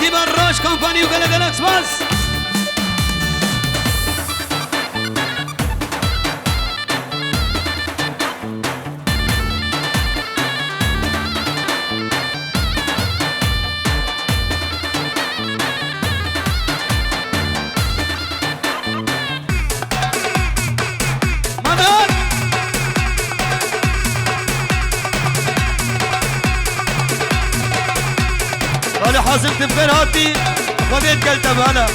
کی براش کمپانی و گلگلکس بس حازم تبقر هاتي خذيت قلتها بهلا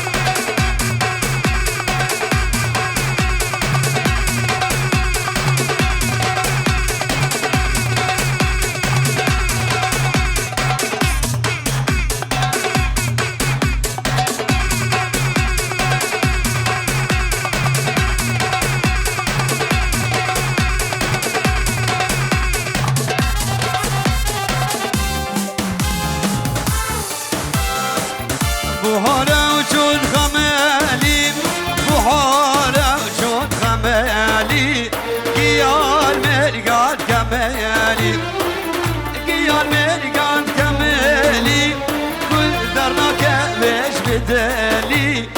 بحارة وجود خمالي بحارة وجود خمالي قيال مرقات كمالي قيال مرقات كمالي كل درناك مش بدالي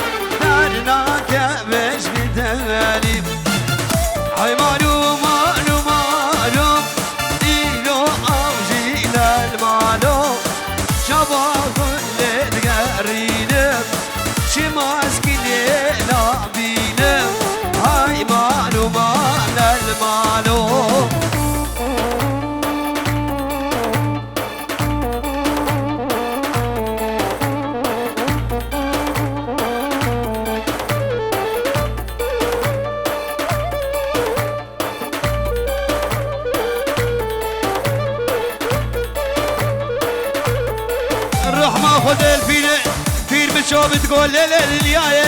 درناك مش بدالي هاي معلوم معلوم معلوم إيلو أو جينا المعلوم شباب كل تقرينا شي ماسكيني لعبينا هاي معلوم على المعلوم الرحمة خذ الفيل فير بتشوف تقول للياي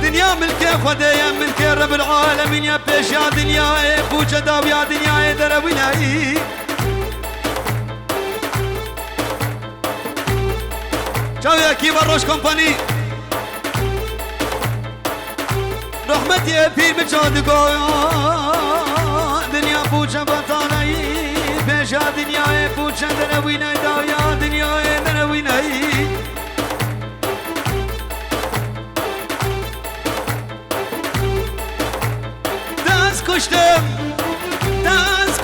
دنيا ملكي خذي ملكي رب العالمين يا بيش يا دنياي بوجة داو يا دنياي درويناي شاو يا كيف الروش كومباني رحمتي يا بير بتشوف تقول دنيا بوجة بطاني بيش يا دنياي بوجة درويناي داو يا دنياي درويناي دست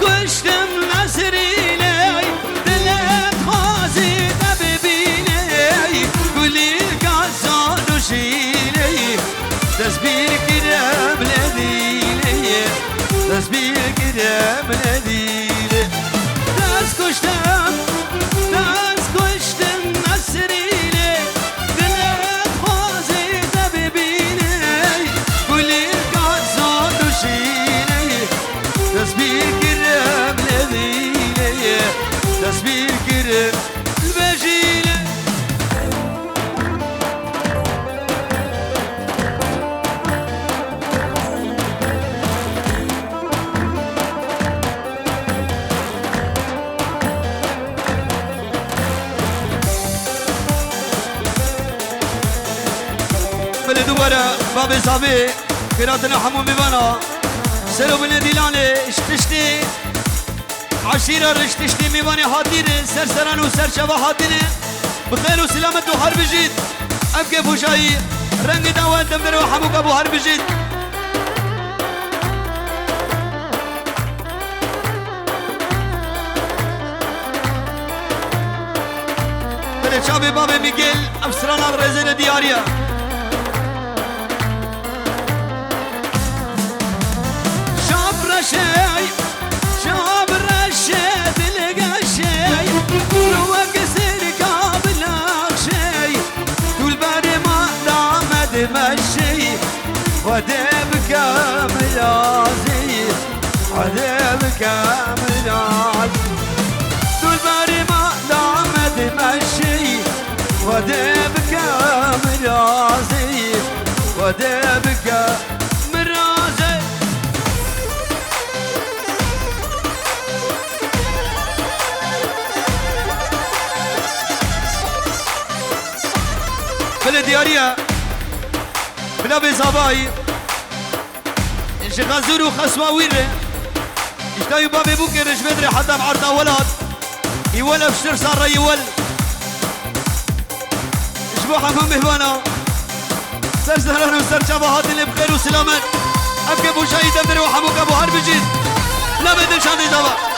کشتم نسرینه دلت خوازیده ببینه گلی گازان و شیله دست بیر گرم ندیله دست بیر گرم ندیله دست کشتم نسرینه دلت خوازیده ببینه گلی گازان و شیله تسبيح كرم لذيلة تسبيح كرم البجيلة بلد ورا باب صابي كراتنا حمومي بنا سلو بندیلانه اشتشتی عشیره رشتشتی میوانی حادیره سرسران و سرشبه حادیره بخیر و سلامت و هر بجید اب که فوشایی رنگ داوان دمدر و حموک ابو هر بجید بله چابه باب میگل افسران رزل دیاریه شاب رشد القشي هو قصير قابل شي طول باري ما دامد مشي ودب كامل عزي ودب كامل عزي طول باري ما دامد مشي ودب كامل عزي ودب كامل عزي بلا ديارية بلا بزاباي انش غزور وخسواوير اشتاي بابي بوكر بدري حتى بعرض ولد يولى بشتر صار يول اشبوحة من بهوانا سر زهران وسر شبهات اللي بخير وسلامات ابكي ابو شهيد بدري وحبوك ابو حرب جيد لا بدل شاطي زبا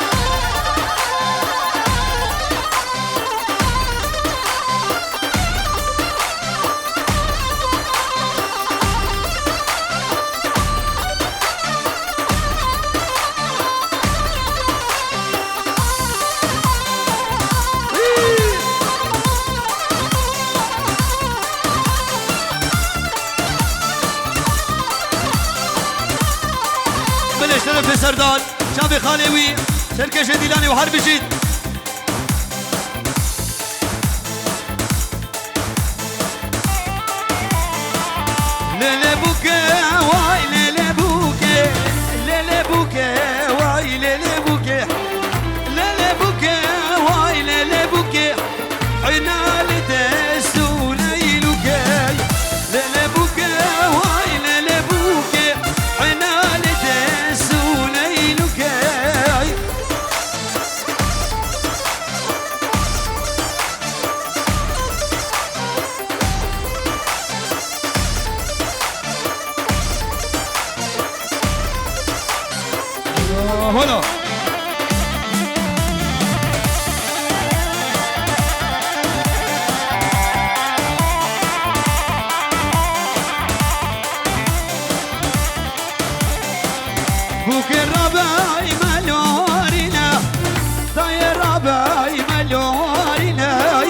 في سردان شافي خالوي شركة ديلاني وحرب جيد ليلي بوكي واي ليلي بوكي ليلي بوكي واي ليلي بوكي ليلي بوكي واي ليلي بوكي عنال دسو ليلوكي ليلي بوكي واي ليلي بوكي عنال دسو ليلوكي هنا بوك الرباي ملورنا طاير رباي ملورنا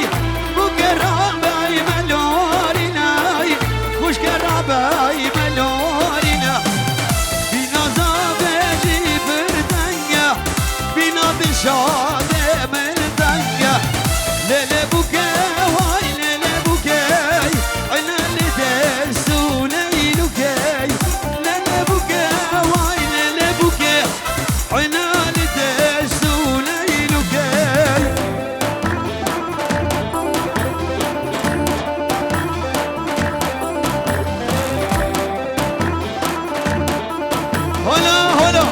بوك الرباي ملورنا وش الرباي ملورنا بينا زابجي بردنيا بينا بالشادة مردنيا ليلي بوكي واي ليلي بوكي عنا اللي دسو ليلوكي ليلي بوكي واي ليلي بوكي عنا اللي دسو ليلوكي هلا هلا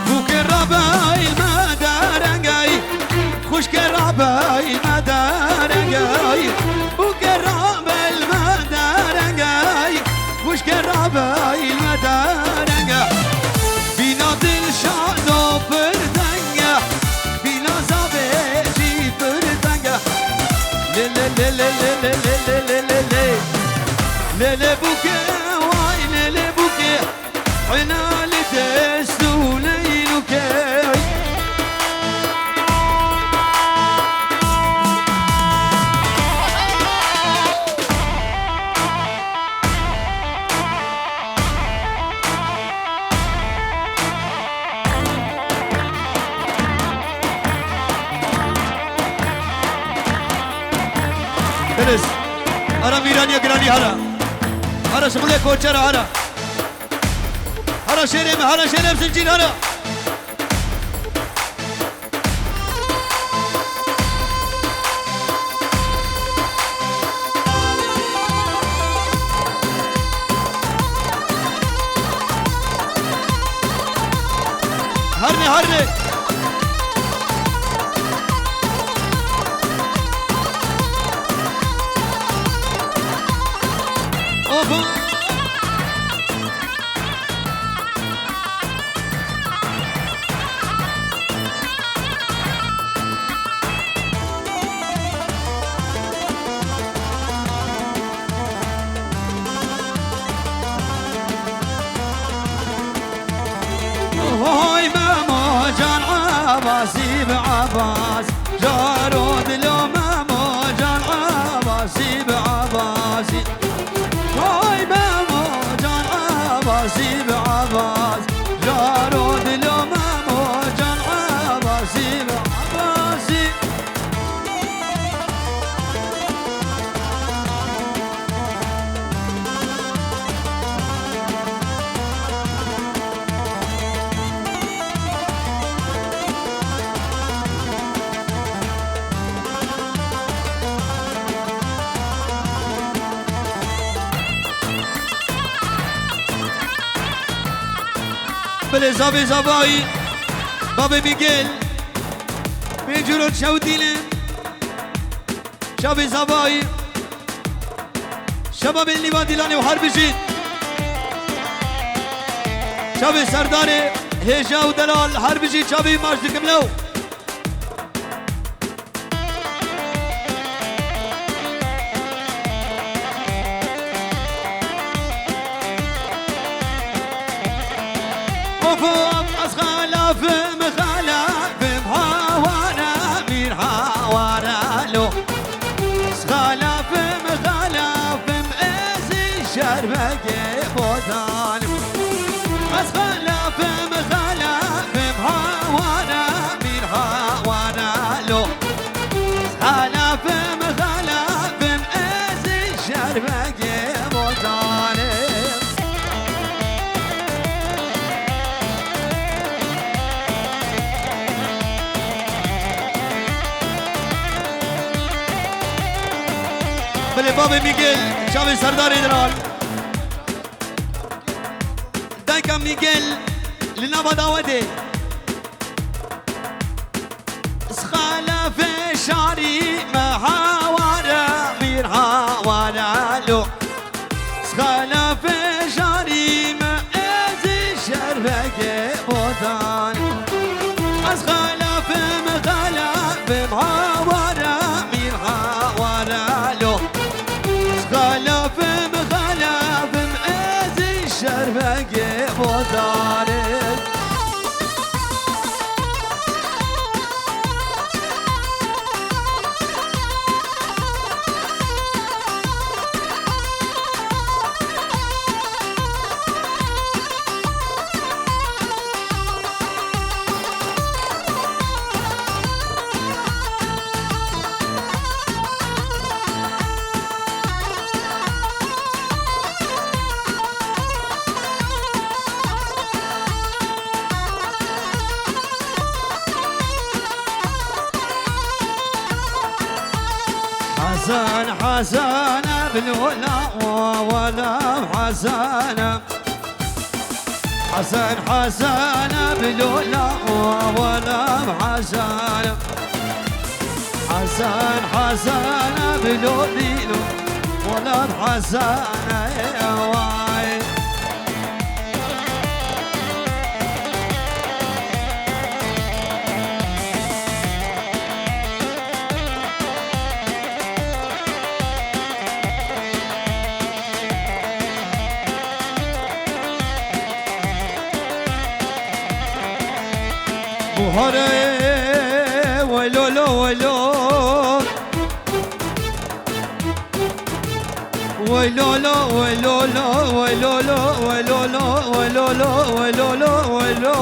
بوك الرباي المدارنجاي خشك الرباي المدارنجاي بوك الرباي المدارنجاي خشك الرباي المدارنجاي بينا دل شادو بردنجا بينا زابجي بردنجا ليلي ليلي ليلي ليلي ليلي ليلي بوكي واي ليلي بوكي عنا لدسو ليلوكي درس أنا ميرانيا جراني هلا شغله كوتشر هلا شيرم سنجين هلا هرني اوبن هاي ماما جان عباسي بعباس جارود لو ماما جان عباسي بعباسي هاي ماما جان عباسي بعباس جارود لو ماما جان عباسي بعباسي بله زابی زابایی بابی میگل بینجورو چو دیلم شابی زابایی شباب لیوان دیلانی و هر بشید شابی سردار هیجا و دلال هر بشید شابی ماجد کملو وفوق از خلافم خلافم هوانا میر هوانا لو خلافم خلافم ازی شربگه بودانم از خلافم خلافم هوانا میر هوانا لو خلافم خلافم ازی شربگه بودانم بله باب میگل شاوی سردار ادرال دایکا میگل لنابا داوده اسخالا في شعري محاورة مير هاورة لو اسخالا في شعري ما ازي شرفك بوطان اسخالا في مخالا في محاورة مير هاورة لو اسخالا في مخالا في ازي شرفك بوطان حسن حسن بلولا ولا حسن حسن حسن بلولا ولا حسن حسن حسن بلوليلو ولا حسن يا واي بحره ولولو ولو ولولو ولولو ولولو ولولو ولولو ولولو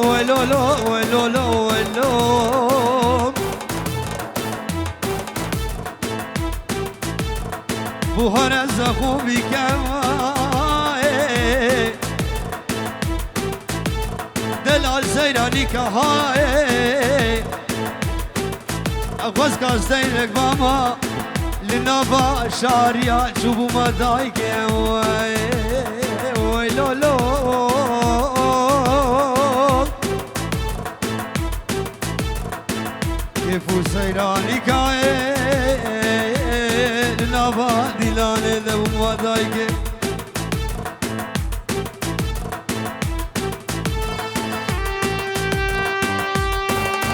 ولولو ولولو ولولو بحر زخوبی کمای دلال زیرانی که های اغوز کازدین رکباما لنابا شاریا چوبو مدای که وی لولو کفو زیرانی که لنابا دیلانه دو مدای که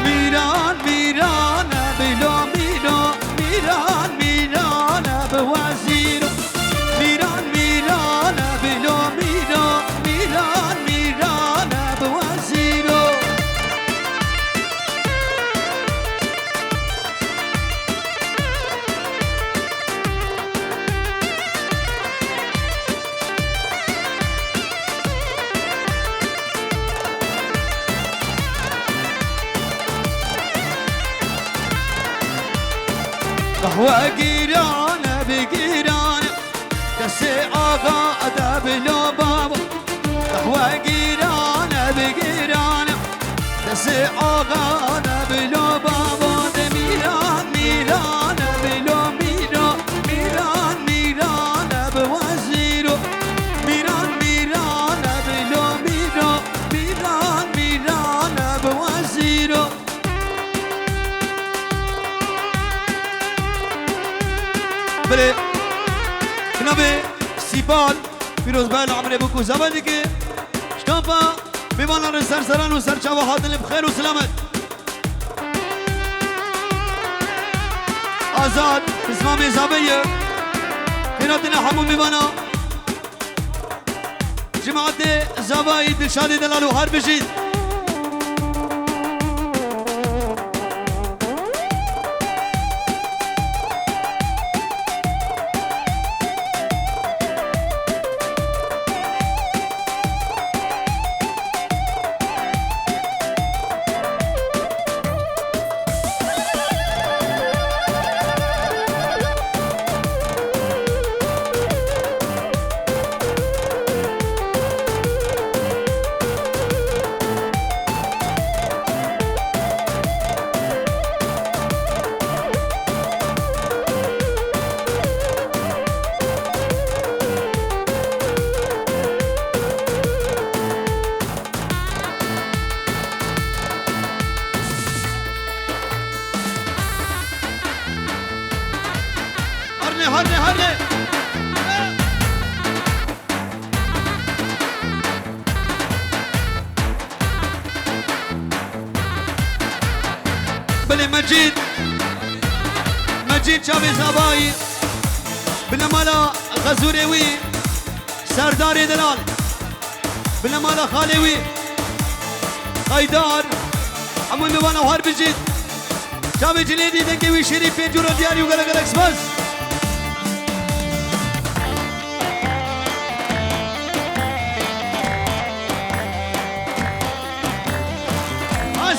میران میران بلا میران میران میران بوزیر میران میران بلا میران میران میران بوزیر قهوة قيران بقيران كسي آغا أدب لو بابا قهوة قيران بقيران كسي آغا أدب لو بابا ميران ميران بلو ميران ميران ميران بوزيرو ميران ميران بلو ميران فیروز بایل عمره بکو زبادی که شتابا میوانان سرسران و سرچاوه حاضر بخیر و سلامت آزاد اسمام زابیه خیراتنا همون میوانا جماعت زابایی دلشادی دلالو هر بشید هرنه بله مجید شابي زاباي بنمالا غزوريوي سرداري دلال بنمالا خاليوي قايدار عمو ميوانا وهار بجيد شابي جليدي دنگوي شريف جورا دياري وغلق الاكسباس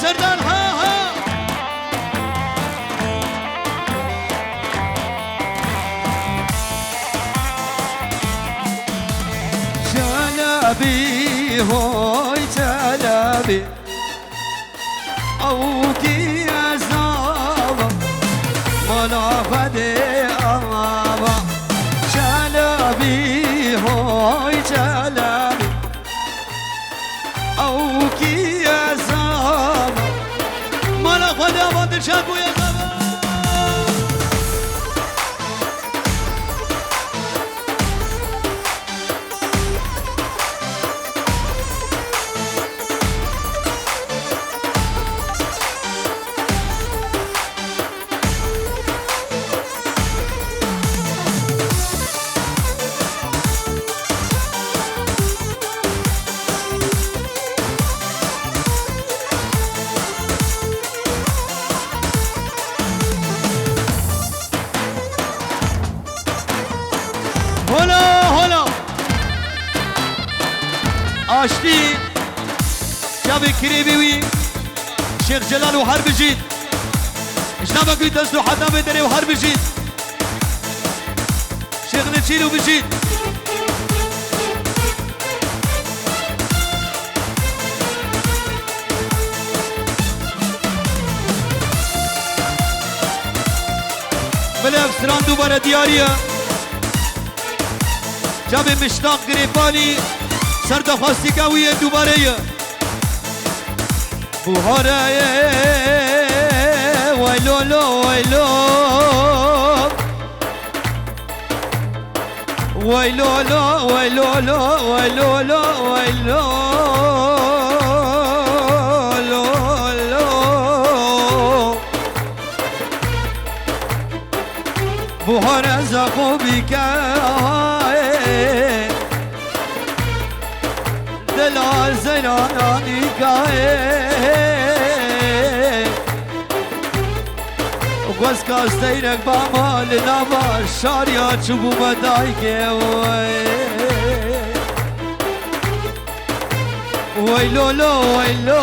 سردار ها جلبي هوي جلبي اوكي زابا ملا بدي امابا جلبي هوي جلبي اوكي زابا مالا خدا باندر شاد بویا زابا هلا آشتی شب کریبی شیخ جلال و هر بجید اشنابك بي تسلو حتى بدري وهر بجید شیخ نچیل و بجید بله افسران دوباره دیاریه جاب مشتاق گریبانی سردخواستی کویه دوباره بوهاره ویلولو ویلو ویلولو ویلولو ویلولو ویلو بوهاره زخوبی که دلال زنانانی گاهی گوز کاستینک با مال نباش شاریا چوبو بدای که وی لولو وی لو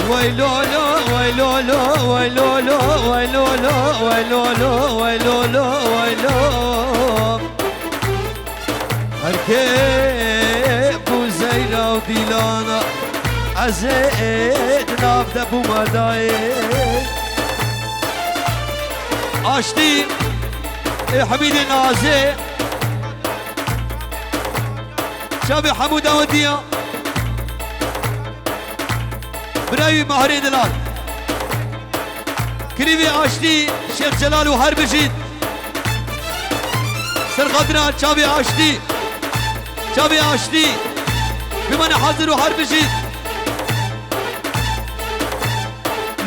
وی لولو وی لولو وی لولو وی لولو وی لولو وی لولو وی لولو هرکه بو زینا و دیلانا از اید نافده بو مدای آشتی حمید نازه شاب حمود اودیا برای مهاری دلال کریوی آشتی شیخ جلال و هر بجید سر خاطرها چاوی آشتی چاوی آشتی بمانه حاضر و حرف بشید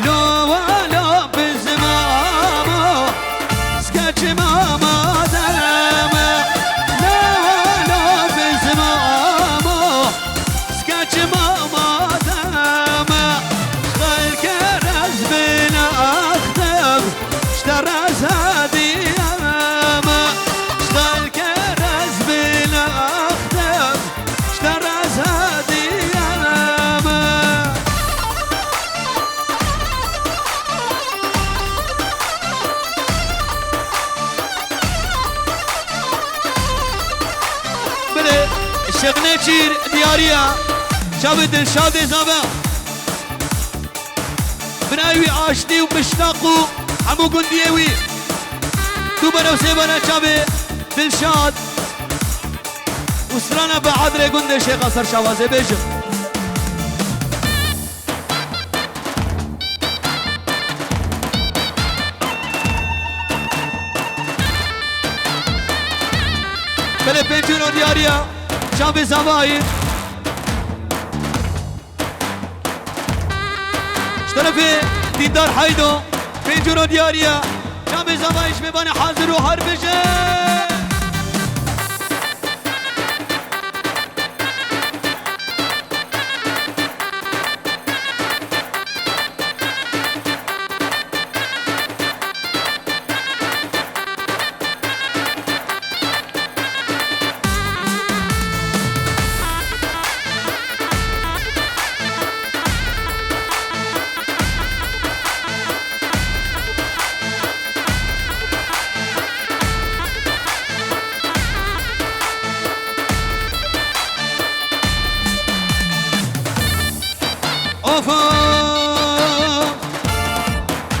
لا ولا بزمامو سكتش ماما داما لا ولا بزمامو سكتش ماما داما اشتغل كرز بنا اختم اشترز هادي ياما اشتغل كرز بنا اختم اشترز هادي ياما بله شغنه چیر دیاریا شب دلشاد زابا بناوي آشتی و مشتاقو همو گندیوی تو برو سیبانا شب دلشاد و سرانا به عدر گنده شیخ سر شوازه بیشم بله پنجون دیاریا شب زبایی طرف دیدار حیدو پنجون دیاریا شب زبایش ببانه حاضر و حرف بشه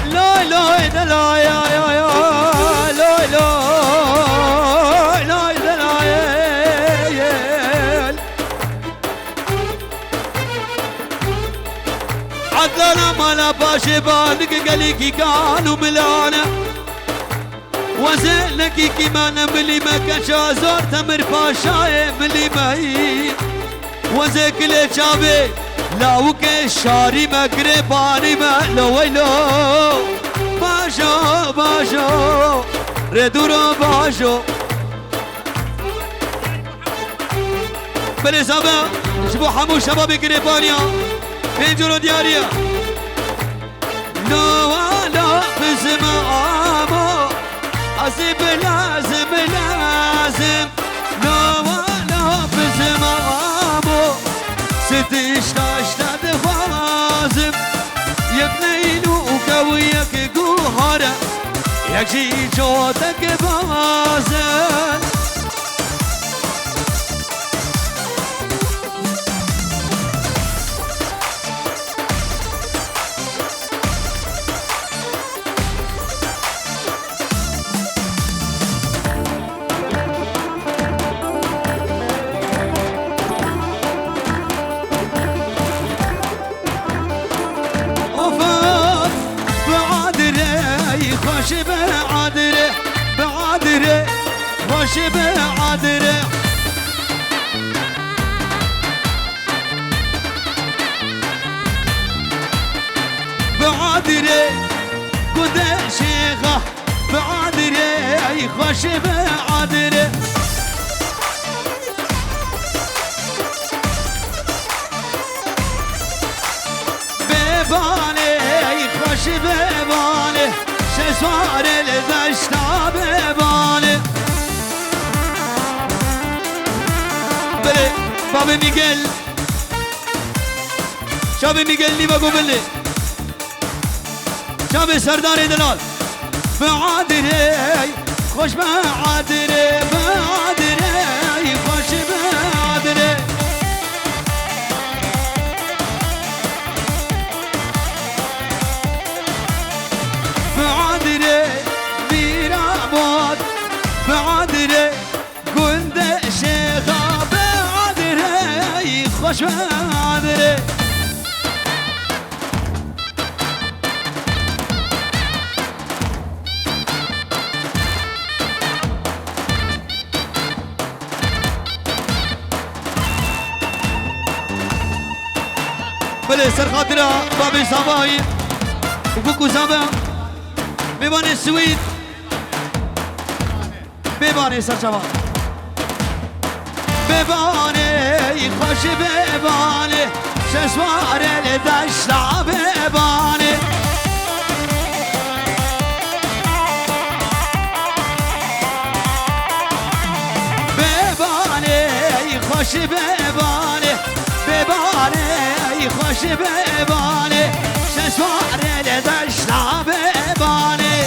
لا لا لا لا يا يا يا لا لا لا لا يا عدلنا مالا باشي بالك قليكي كانوا ملانا وزلكي كمان ملي ما كشا زور تمر باشاي ملي ماي وزكلي شابي لاوك الشاري مقري باني ما لو ويلو باشو باشو ردورو باشو بالإصابة شبو حمو شباب قريبانيا بينجرو دياريا لا ولا بزمامو عزيب لازم لازم لا ولا بزمامو ستشتاشتا دخوازم يبنينو وكويك قوهرة يكشي جوتك بازن خوش بعادره بعادره خوش بعادره بعادره قد شيخه بعادره اي خوش بعادره ببانه اي خوش ببانه شسوار الدشتا ببانه بله باب میگل شاب میگل نیما گوبله شاب سردار دلال بعادره خوش بعادره بعادره خوش بعادره بعادره میراباد بعادره گنده شیخا بعادره خوش بعادره بله سر خاطره بابي صباي وكوكو صبا بيباني السويد بيباني سر شباب بيباني خوش بيباني شسوار الدشتا بيباني بيباني خوش بيباني بيباني خوش بيباني شسوار الدشتا بيباني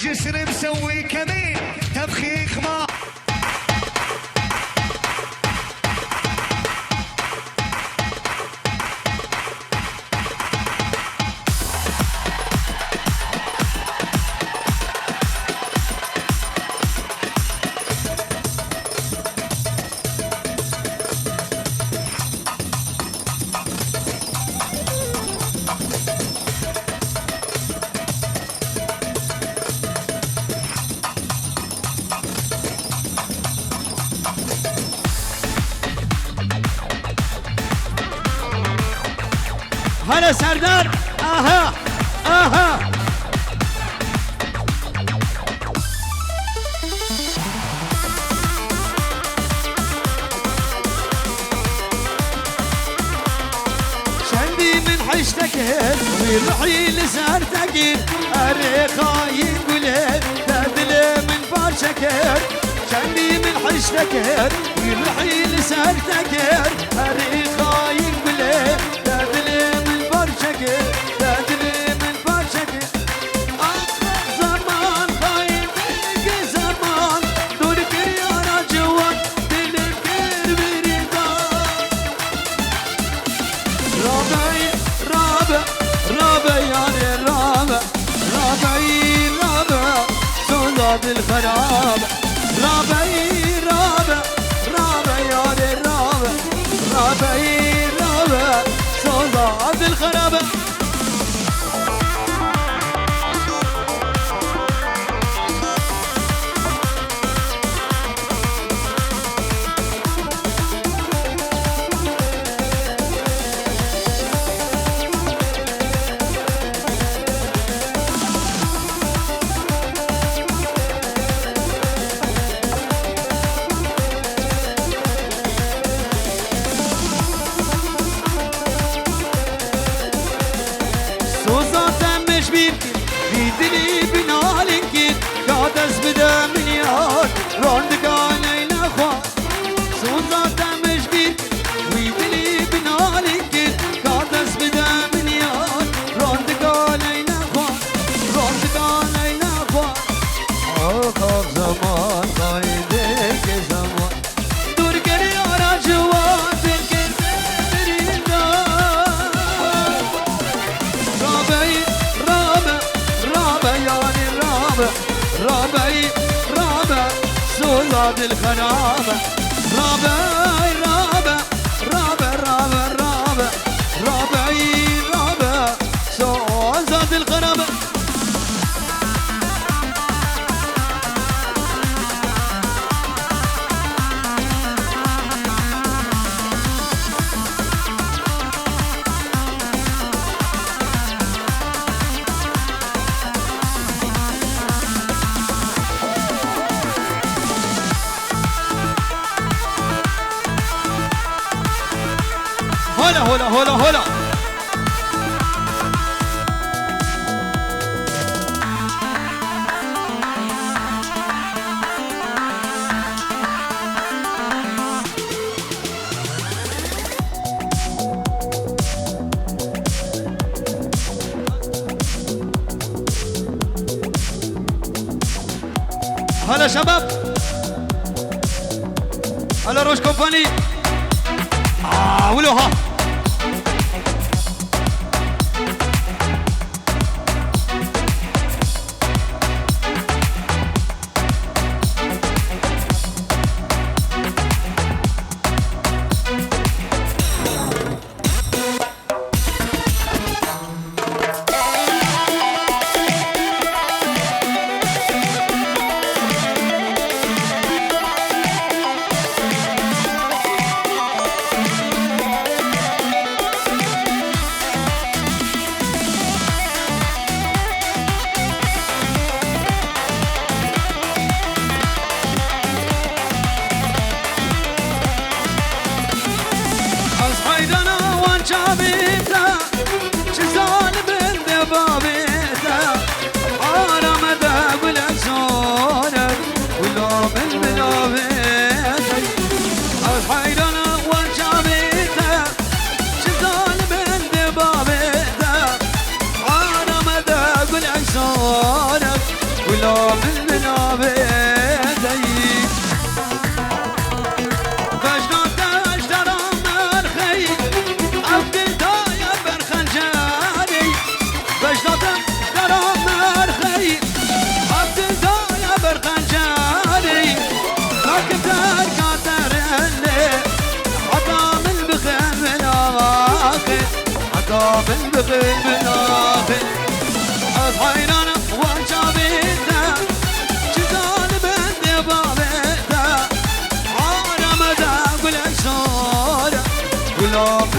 جسر مسوي كمين تبخيخ ما هلا سردار اها اها شندي من حشتك ويرحي لسارتك اريقا يقول تدل من باشكر شندي من حشتك ويرحي لسارتك اريقا يقول تدل تدري من برشك زمان خايف زمان دورك يا رجوان دلكر بريدا رابع يعني رابع صندوق الخراب رابع يعني رابع صندوق الخراب زاد الخرابة رابع رابع رابع رابع رابع رابع رابع زاد الخرابة هلا هلا هلا هلا هلا شباب هلا روش كومباني ولوها بالبغي بالآخر أضحينا وجابينا جزال بندي بابينا عالم دا قل أجسار قلوب